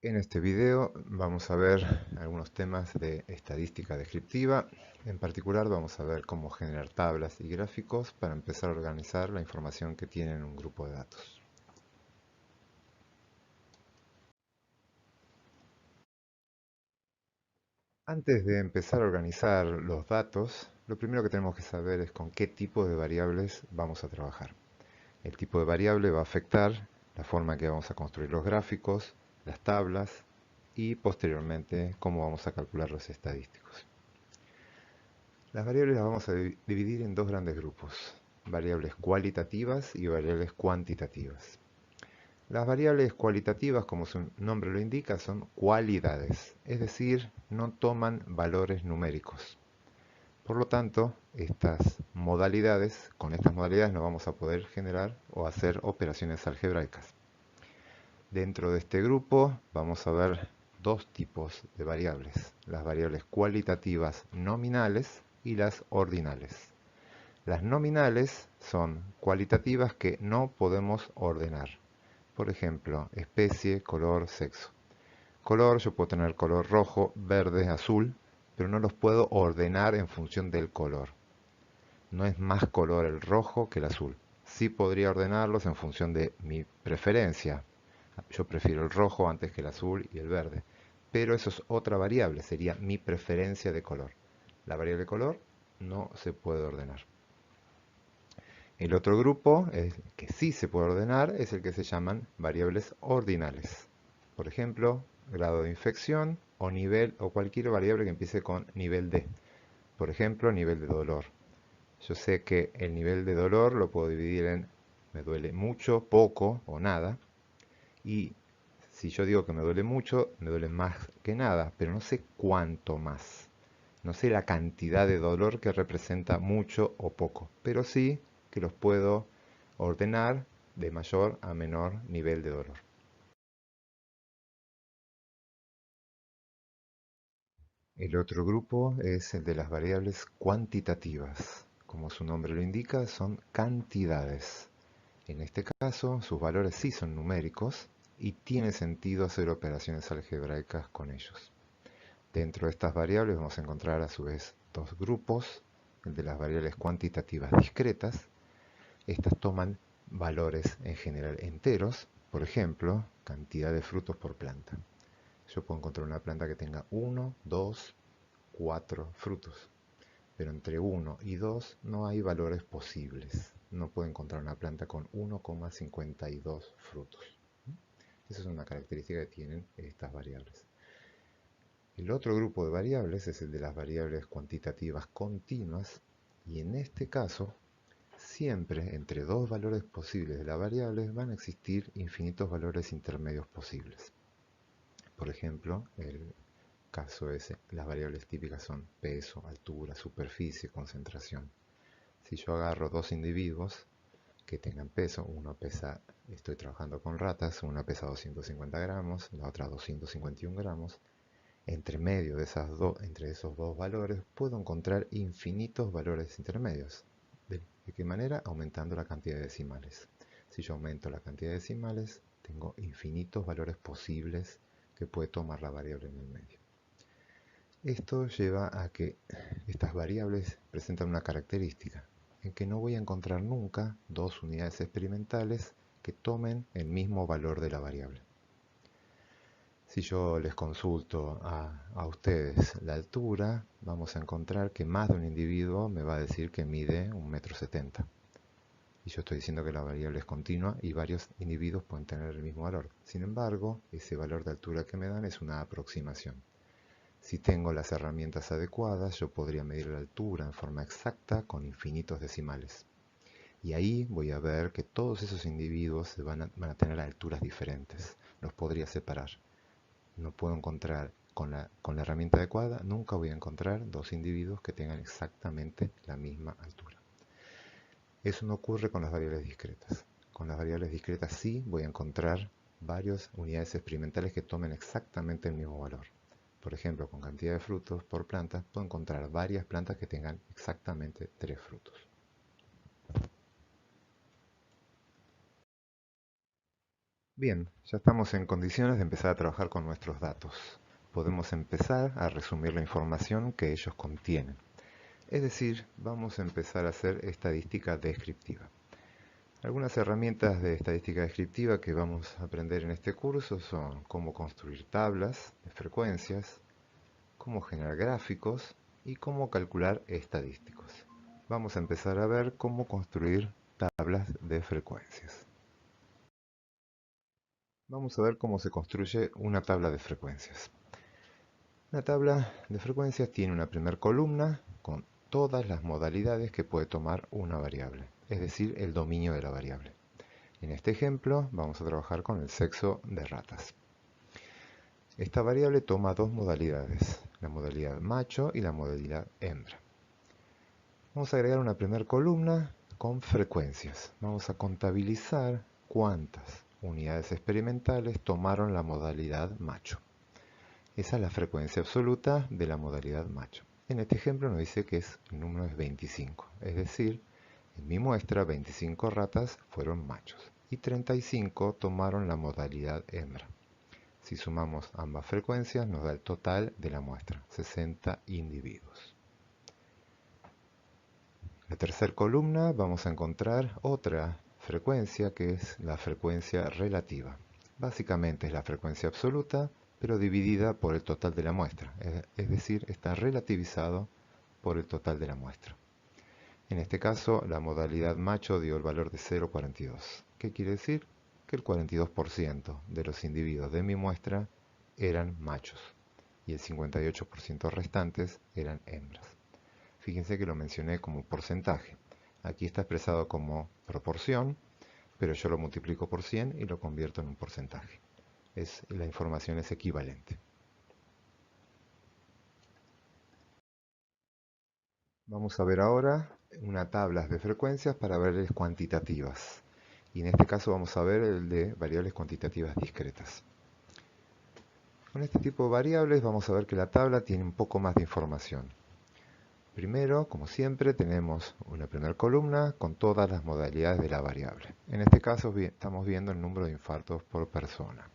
En este video vamos a ver algunos temas de estadística descriptiva. En particular vamos a ver cómo generar tablas y gráficos para empezar a organizar la información que tiene en un grupo de datos. Antes de empezar a organizar los datos, lo primero que tenemos que saber es con qué tipo de variables vamos a trabajar. El tipo de variable va a afectar la forma en que vamos a construir los gráficos, las tablas y posteriormente cómo vamos a calcular los estadísticos. Las variables las vamos a dividir en dos grandes grupos, variables cualitativas y variables cuantitativas. Las variables cualitativas, como su nombre lo indica, son cualidades, es decir, no toman valores numéricos. Por lo tanto, con estas modalidades no vamos a poder generar o hacer operaciones algebraicas. Dentro de este grupo vamos a ver dos tipos de variables, las variables cualitativas nominales y las ordinales. Las nominales son cualitativas que no podemos ordenar. Por ejemplo, especie, color, sexo. Color, yo puedo tener color rojo, verde, azul, pero no los puedo ordenar en función del color. No es más color el rojo que el azul. Sí podría ordenarlos en función de mi preferencia. Yo prefiero el rojo antes que el azul y el verde. Pero eso es otra variable, sería mi preferencia de color. La variable color no se puede ordenar. El otro grupo, que sí se puede ordenar, es el que se llaman variables ordinales. Por ejemplo, grado de infección o nivel o cualquier variable que empiece con nivel D. Por ejemplo, nivel de dolor. Yo sé que el nivel de dolor lo puedo dividir en me duele mucho, poco o nada. Y si yo digo que me duele mucho, me duele más que nada, pero no sé cuánto más. No sé la cantidad de dolor que representa mucho o poco, pero sí que los puedo ordenar de mayor a menor nivel de dolor. El otro grupo es el de las variables cuantitativas. Como su nombre lo indica, son cantidades. En este caso, sus valores sí son numéricos y tiene sentido hacer operaciones algebraicas con ellos. Dentro de estas variables vamos a encontrar a su vez dos grupos, el de las variables cuantitativas discretas. Estas toman valores en general enteros, por ejemplo, cantidad de frutos por planta. Yo puedo encontrar una planta que tenga 1, 2, 4 frutos, pero entre 1 y 2 no hay valores posibles. No puedo encontrar una planta con 1,52 frutos. Esa es una característica que tienen estas variables. El otro grupo de variables es el de las variables cuantitativas continuas y en este caso siempre entre dos valores posibles de la variable van a existir infinitos valores intermedios posibles. Por ejemplo, el caso es, las variables típicas son peso, altura, superficie, concentración. Si yo agarro dos individuos que tengan peso, estoy trabajando con ratas, una pesa 250 gramos, la otra 251 gramos, entre esos dos valores puedo encontrar infinitos valores intermedios. ¿De qué manera? Aumentando la cantidad de decimales. Si yo aumento la cantidad de decimales, tengo infinitos valores posibles que puede tomar la variable en el medio. Esto lleva a que estas variables presentan una característica, en que no voy a encontrar nunca dos unidades experimentales que tomen el mismo valor de la variable. Si yo les consulto a ustedes la altura, vamos a encontrar que más de un individuo me va a decir que mide 1,70 m. Y yo estoy diciendo que la variable es continua y varios individuos pueden tener el mismo valor. Sin embargo, ese valor de altura que me dan es una aproximación. Si tengo las herramientas adecuadas, yo podría medir la altura en forma exacta con infinitos decimales. Y ahí voy a ver que todos esos individuos van a tener alturas diferentes. Los podría separar. No puedo encontrar, con la herramienta adecuada, nunca voy a encontrar dos individuos que tengan exactamente la misma altura. Eso no ocurre con las variables discretas. Con las variables discretas sí voy a encontrar varias unidades experimentales que tomen exactamente el mismo valor. Por ejemplo, con cantidad de frutos por planta, puedo encontrar varias plantas que tengan exactamente 3 frutos. Bien, ya estamos en condiciones de empezar a trabajar con nuestros datos. Podemos empezar a resumir la información que ellos contienen. Es decir, vamos a empezar a hacer estadística descriptiva. Algunas herramientas de estadística descriptiva que vamos a aprender en este curso son cómo construir tablas de frecuencias, cómo generar gráficos y cómo calcular estadísticos. Vamos a empezar a ver cómo construir tablas de frecuencias. Vamos a ver cómo se construye una tabla de frecuencias. Una tabla de frecuencias tiene una primera columna con todas las modalidades que puede tomar una variable, es decir, el dominio de la variable. En este ejemplo vamos a trabajar con el sexo de ratas. Esta variable toma dos modalidades, la modalidad macho y la modalidad hembra. Vamos a agregar una primera columna con frecuencias. Vamos a contabilizar cuántas unidades experimentales tomaron la modalidad macho. Esa es la frecuencia absoluta de la modalidad macho. En este ejemplo nos dice que el número es 25, es decir, en mi muestra 25 ratas fueron machos y 35 tomaron la modalidad hembra. Si sumamos ambas frecuencias nos da el total de la muestra, 60 individuos. En la tercera columna vamos a encontrar otra frecuencia que es la frecuencia relativa. Básicamente es la frecuencia absoluta, pero dividida por el total de la muestra, es decir, está relativizado por el total de la muestra. En este caso, la modalidad macho dio el valor de 0,42. ¿Qué quiere decir? Que el 42% de los individuos de mi muestra eran machos y el 58% restantes eran hembras. Fíjense que lo mencioné como porcentaje. Aquí está expresado como proporción, pero yo lo multiplico por 100 y lo convierto en un porcentaje. La información es equivalente. Vamos a ver ahora una tabla de frecuencias para variables cuantitativas. Y en este caso vamos a ver el de variables cuantitativas discretas. Con este tipo de variables vamos a ver que la tabla tiene un poco más de información. Primero, como siempre, tenemos una primera columna con todas las modalidades de la variable. En este caso estamos viendo el número de infartos por persona.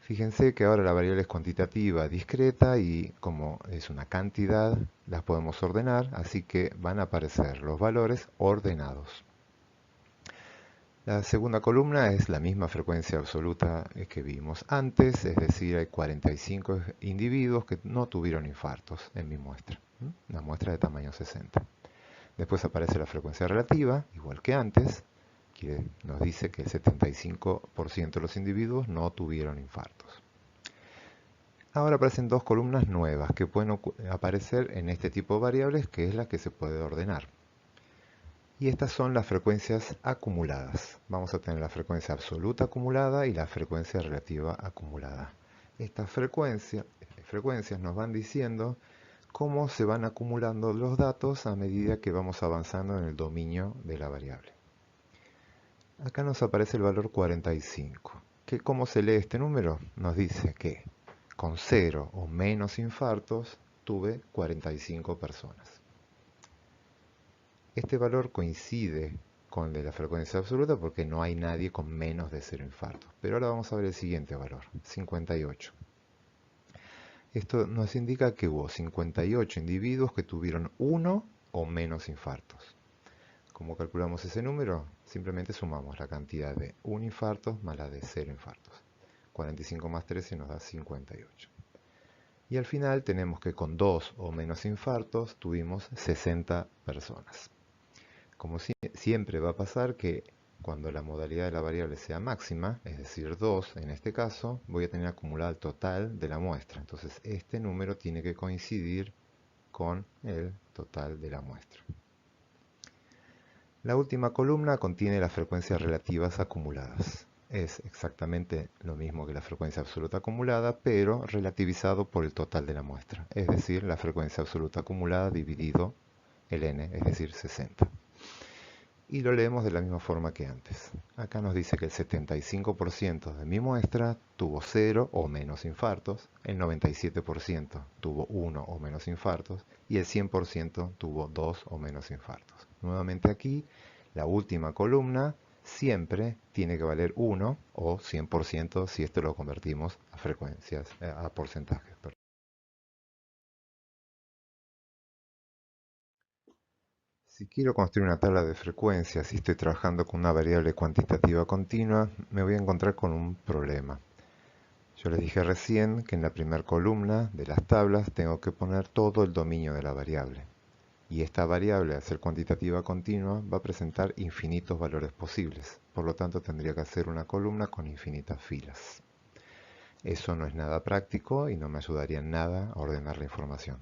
Fíjense que ahora la variable es cuantitativa, discreta y como es una cantidad, las podemos ordenar, así que van a aparecer los valores ordenados. La segunda columna es la misma frecuencia absoluta que vimos antes, es decir, hay 45 individuos que no tuvieron infartos en mi muestra, una muestra de tamaño 60. Después aparece la frecuencia relativa, igual que antes, que nos dice que el 75% de los individuos no tuvieron infartos. Ahora aparecen dos columnas nuevas que pueden aparecer en este tipo de variables, que es la que se puede ordenar. Y estas son las frecuencias acumuladas. Vamos a tener la frecuencia absoluta acumulada y la frecuencia relativa acumulada. Estas frecuencias nos van diciendo cómo se van acumulando los datos a medida que vamos avanzando en el dominio de la variable. Acá nos aparece el valor 45. ¿Cómo se lee este número? Nos dice que con 0 o menos infartos tuve 45 personas. Este valor coincide con el de la frecuencia absoluta porque no hay nadie con menos de 0 infartos. Pero ahora vamos a ver el siguiente valor, 58. Esto nos indica que hubo 58 individuos que tuvieron 1 o menos infartos. ¿Cómo calculamos ese número? Simplemente sumamos la cantidad de 1 infarto más la de 0 infartos. 45 más 13 nos da 58. Y al final tenemos que con 2 o menos infartos tuvimos 60 personas. Como siempre va a pasar que cuando la modalidad de la variable sea máxima, es decir 2 en este caso, voy a tener acumulado el total de la muestra. Entonces este número tiene que coincidir con el total de la muestra. La última columna contiene las frecuencias relativas acumuladas. Es exactamente lo mismo que la frecuencia absoluta acumulada, pero relativizado por el total de la muestra. Es decir, la frecuencia absoluta acumulada dividido el n, es decir, 60. Y lo leemos de la misma forma que antes. Acá nos dice que el 75% de mi muestra tuvo 0 o menos infartos, el 97% tuvo 1 o menos infartos y el 100% tuvo 2 o menos infartos. Nuevamente aquí, la última columna siempre tiene que valer 1 o 100% si esto lo convertimos a frecuencias, a porcentajes. Si quiero construir una tabla de frecuencias y estoy trabajando con una variable cuantitativa continua, me voy a encontrar con un problema. Yo les dije recién que en la primera columna de las tablas tengo que poner todo el dominio de la variable. Y esta variable, al ser cuantitativa continua, va a presentar infinitos valores posibles. Por lo tanto, tendría que hacer una columna con infinitas filas. Eso no es nada práctico y no me ayudaría en nada a ordenar la información.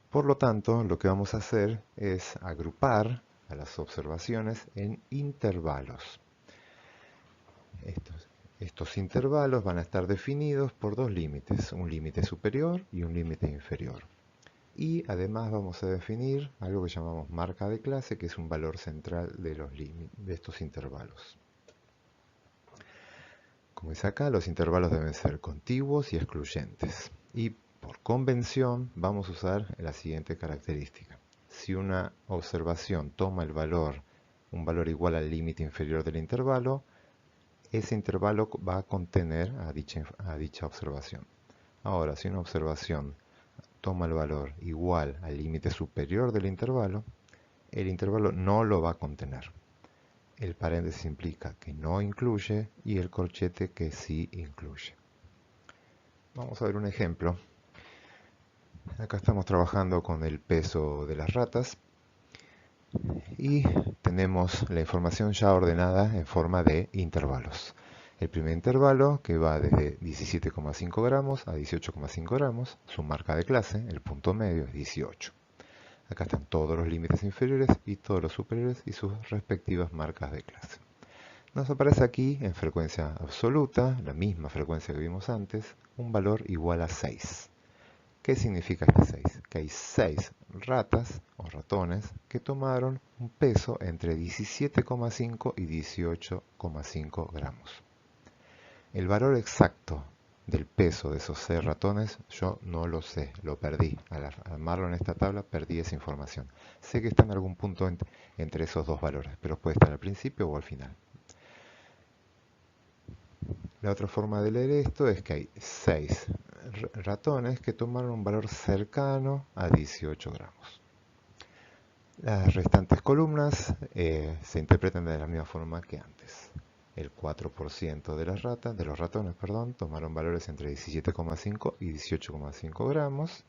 Por lo tanto, lo que vamos a hacer es agrupar a las observaciones en intervalos. Estos intervalos van a estar definidos por dos límites, un límite superior y un límite inferior. Y además vamos a definir algo que llamamos marca de clase, que es un valor central de estos intervalos. Como es acá, los intervalos deben ser contiguos y excluyentes. Y por convención vamos a usar la siguiente característica. Si una observación toma un valor igual al límite inferior del intervalo, ese intervalo va a contener a dicha observación. Ahora, si una observación toma el valor igual al límite superior del intervalo, el intervalo no lo va a contener. El paréntesis implica que no incluye y el corchete que sí incluye. Vamos a ver un ejemplo. Acá estamos trabajando con el peso de las ratas y tenemos la información ya ordenada en forma de intervalos. El primer intervalo, que va desde 17,5 gramos a 18,5 gramos, su marca de clase, el punto medio es 18. Acá están todos los límites inferiores y todos los superiores y sus respectivas marcas de clase. Nos aparece aquí en frecuencia absoluta, la misma frecuencia que vimos antes, un valor igual a 6. ¿Qué significa este 6? Que hay 6 ratas o ratones que tomaron un peso entre 17,5 y 18,5 gramos. El valor exacto del peso de esos 6 ratones yo no lo sé, lo perdí. Al armarlo en esta tabla perdí esa información. Sé que está en algún punto entre esos dos valores, pero puede estar al principio o al final. La otra forma de leer esto es que hay 6 ratones que tomaron un valor cercano a 18 gramos. Las restantes columnas se interpretan de la misma forma que antes. El 4% de los ratones, tomaron valores entre 17,5 y 18,5 gramos.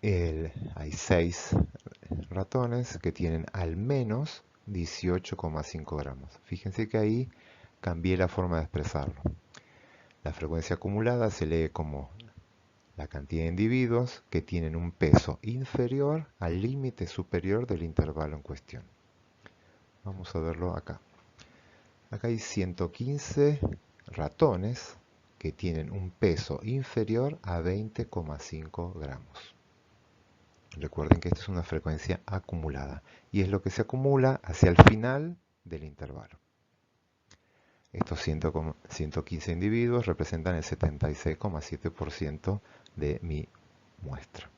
Hay 6 ratones que tienen al menos 18,5 gramos. Fíjense que ahí cambié la forma de expresarlo. La frecuencia acumulada se lee como la cantidad de individuos que tienen un peso inferior al límite superior del intervalo en cuestión. Vamos a verlo acá. Acá hay 115 ratones que tienen un peso inferior a 20,5 gramos. Recuerden que esta es una frecuencia acumulada y es lo que se acumula hacia el final del intervalo. Estos 115 individuos representan el 76,7% de mi muestra.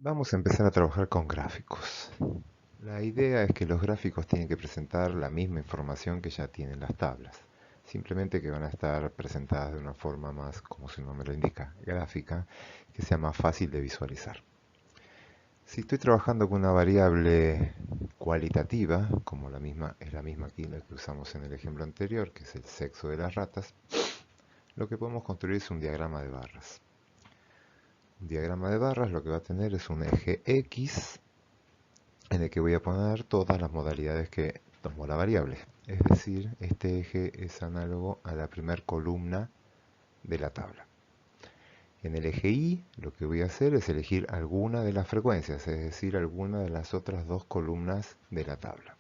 Vamos a empezar a trabajar con gráficos. La idea es que los gráficos tienen que presentar la misma información que ya tienen las tablas. Simplemente que van a estar presentadas de una forma más, como su nombre lo indica, gráfica, que sea más fácil de visualizar. Si estoy trabajando con una variable cualitativa, como es la misma aquí la que usamos en el ejemplo anterior, que es el sexo de las ratas, lo que podemos construir es un diagrama de barras. Un diagrama de barras lo que va a tener es un eje X en el que voy a poner todas las modalidades que tomó la variable. Es decir, este eje es análogo a la primera columna de la tabla. En el eje Y lo que voy a hacer es elegir alguna de las frecuencias, es decir, alguna de las otras dos columnas de la tabla.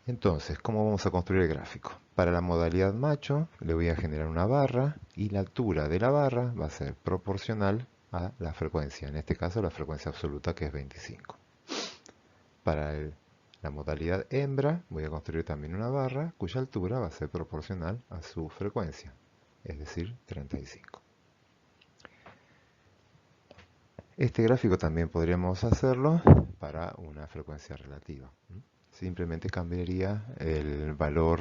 Entonces, ¿cómo vamos a construir el gráfico? Para la modalidad macho le voy a generar una barra y la altura de la barra va a ser proporcional a la frecuencia, en este caso la frecuencia absoluta que es 25. Para la modalidad hembra voy a construir también una barra cuya altura va a ser proporcional a su frecuencia. es decir, 35. Este gráfico también podríamos hacerlo para una frecuencia relativa. Simplemente cambiaría el valor,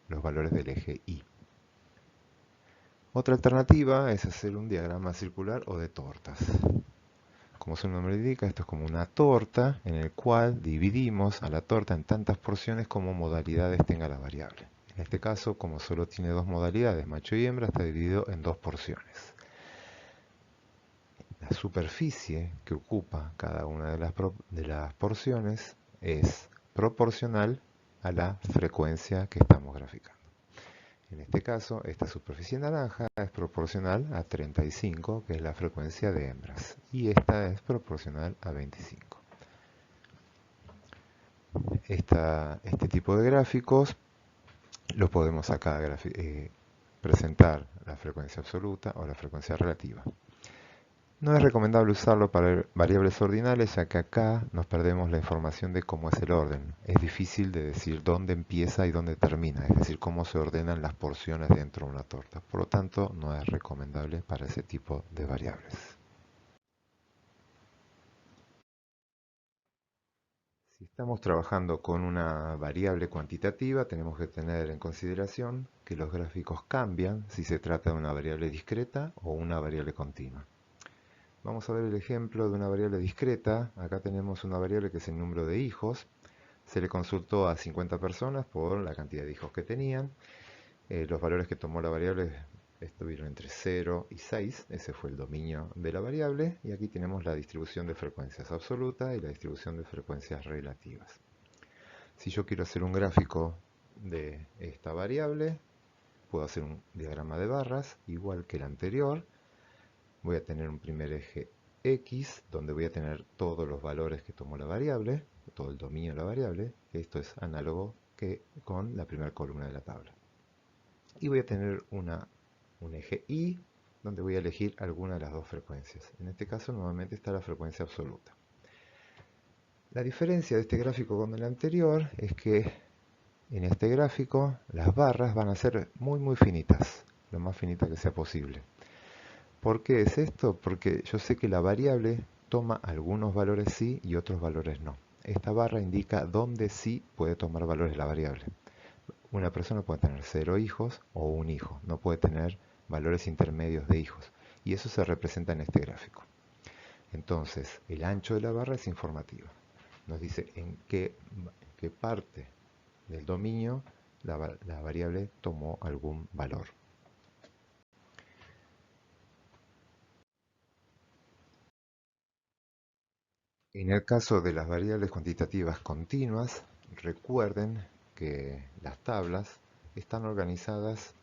los valores del eje Y. Otra alternativa es hacer un diagrama circular o de tortas. Como su nombre indica, esto es como una torta en el cual dividimos a la torta en tantas porciones como modalidades tenga la variable. En este caso, como solo tiene dos modalidades, macho y hembra, está dividido en dos porciones. La superficie que ocupa cada una de las porciones es proporcional a la frecuencia que estamos graficando. En este caso, esta superficie naranja es proporcional a 35, que es la frecuencia de hembras, y esta es proporcional a 25. Este tipo de gráficos los podemos acá presentar la frecuencia absoluta o la frecuencia relativa. No es recomendable usarlo para variables ordinales, ya que acá nos perdemos la información de cómo es el orden. Es difícil de decir dónde empieza y dónde termina, es decir, cómo se ordenan las porciones dentro de una torta. Por lo tanto, no es recomendable para ese tipo de variables. Si estamos trabajando con una variable cuantitativa, tenemos que tener en consideración que los gráficos cambian si se trata de una variable discreta o una variable continua. Vamos a ver el ejemplo de una variable discreta. Acá tenemos una variable que es el número de hijos. Se le consultó a 50 personas por la cantidad de hijos que tenían. Los valores que tomó la variable estuvieron entre 0 y 6. Ese fue el dominio de la variable. Y aquí tenemos la distribución de frecuencias absoluta y la distribución de frecuencias relativas. Si yo quiero hacer un gráfico de esta variable, puedo hacer un diagrama de barras igual que el anterior. Voy a tener un primer eje X, donde voy a tener todos los valores que tomó la variable, todo el dominio de la variable. Esto es análogo que con la primera columna de la tabla. Y voy a tener un eje Y, donde voy a elegir alguna de las dos frecuencias. En este caso, nuevamente está la frecuencia absoluta. La diferencia de este gráfico con el anterior es que en este gráfico las barras van a ser muy finitas, lo más finita que sea posible. ¿Por qué es esto? Porque yo sé que la variable toma algunos valores sí y otros valores no. Esta barra indica dónde sí puede tomar valores la variable. Una persona puede tener 0 hijos o un hijo, no puede tener valores intermedios de hijos. Y eso se representa en este gráfico. Entonces, el ancho de la barra es informativo. Nos dice en qué parte del dominio la variable tomó algún valor. En el caso de las variables cuantitativas continuas, recuerden que las tablas están organizadas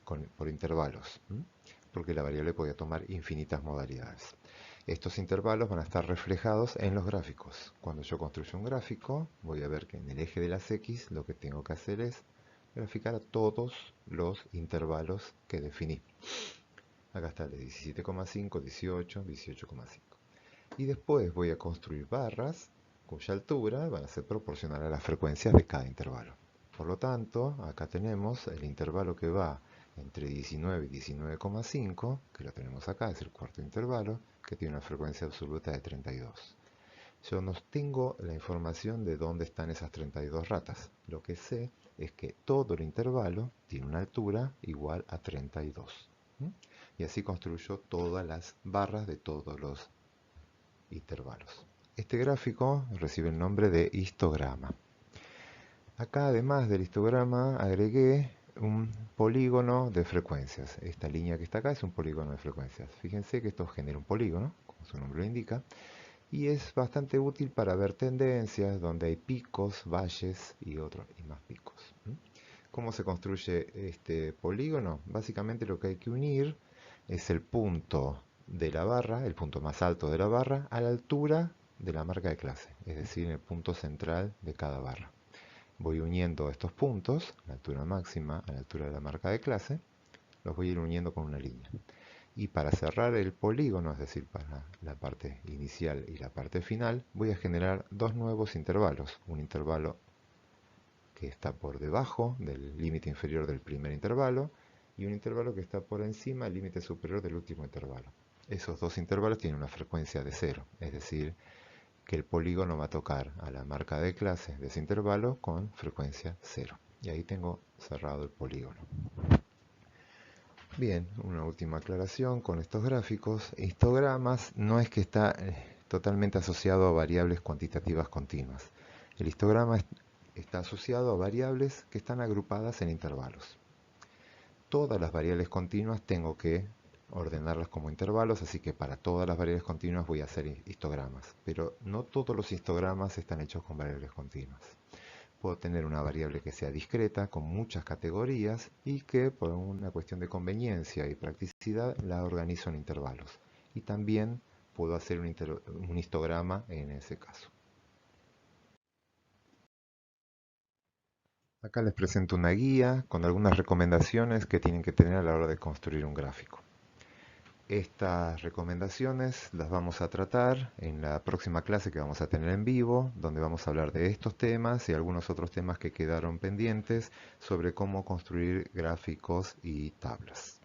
por intervalos, porque la variable puede tomar infinitas modalidades. Estos intervalos van a estar reflejados en los gráficos. Cuando yo construyo un gráfico, voy a ver que en el eje de las X lo que tengo que hacer es graficar a todos los intervalos que definí. Acá está el de 17,5, 18, 18,5. Y después voy a construir barras cuya altura van a ser proporcional a las frecuencias de cada intervalo. Por lo tanto, acá tenemos el intervalo que va entre 19 y 19,5, que lo tenemos acá, es el cuarto intervalo, que tiene una frecuencia absoluta de 32. Yo no tengo la información de dónde están esas 32 ratas. Lo que sé es que todo el intervalo tiene una altura igual a 32. Y así construyo todas las barras de todos los intervalos. Este gráfico recibe el nombre de histograma. Acá, además del histograma, agregué un polígono de frecuencias. Esta línea que está acá es un polígono de frecuencias. Fíjense que esto genera un polígono, como su nombre lo indica, y es bastante útil para ver tendencias donde hay picos, valles y más picos. ¿Cómo se construye este polígono? Básicamente lo que hay que unir es el punto de la barra, el punto más alto de la barra, a la altura de la marca de clase, es decir, en el punto central de cada barra. Voy uniendo estos puntos, la altura máxima a la altura de la marca de clase, los voy a ir uniendo con una línea. Y para cerrar el polígono, es decir, para la parte inicial y la parte final, voy a generar dos nuevos intervalos. Un intervalo que está por debajo del límite inferior del primer intervalo y un intervalo que está por encima del límite superior del último intervalo. Esos dos intervalos tienen una frecuencia de 0, es decir, que el polígono va a tocar a la marca de clase de ese intervalo con frecuencia 0. Y ahí tengo cerrado el polígono. Bien, una última aclaración con estos gráficos. Histogramas no es que está totalmente asociado a variables cuantitativas continuas. El histograma está asociado a variables que están agrupadas en intervalos. Todas las variables continuas tengo que ordenarlas como intervalos, así que para todas las variables continuas voy a hacer histogramas. Pero no todos los histogramas están hechos con variables continuas. Puedo tener una variable que sea discreta, con muchas categorías, y que por una cuestión de conveniencia y practicidad la organizo en intervalos. Y también puedo hacer un histograma en ese caso. Acá les presento una guía con algunas recomendaciones que tienen que tener a la hora de construir un gráfico. Estas recomendaciones las vamos a tratar en la próxima clase que vamos a tener en vivo, donde vamos a hablar de estos temas y algunos otros temas que quedaron pendientes sobre cómo construir gráficos y tablas.